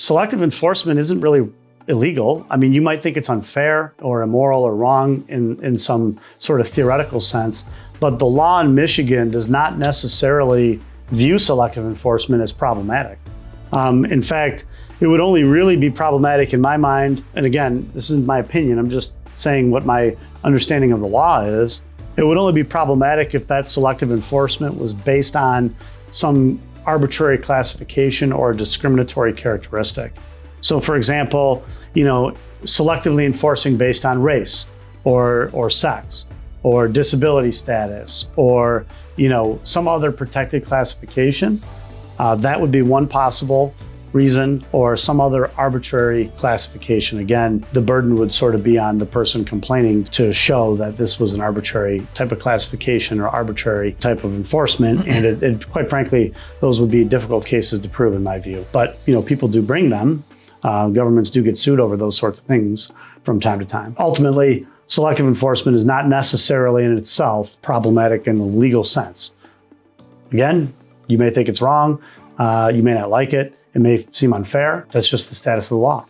selective enforcement isn't really illegal. I mean, you might think it's unfair or immoral or wrong in some sort of theoretical sense, but the law in Michigan does not necessarily view selective enforcement as problematic. In fact, it would only really be problematic in my mind, and again, this isn't my opinion, I'm just saying what my understanding of the law is. It would only be problematic if that selective enforcement was based on some arbitrary classification or discriminatory characteristic. So for example, selectively enforcing based on race or sex or disability status or, some other protected classification, that would be one possible reason, or some other arbitrary classification. Again, the burden would sort of be on the person complaining to show that this was an arbitrary type of classification or arbitrary type of enforcement. And it quite frankly, those would be difficult cases to prove in my view. But, people do bring them. Governments do get sued over those sorts of things from time to time. Ultimately, selective enforcement is not necessarily in itself problematic in the legal sense. Again, you may think it's wrong. You may not like it. It may seem unfair. That's just the status of the law.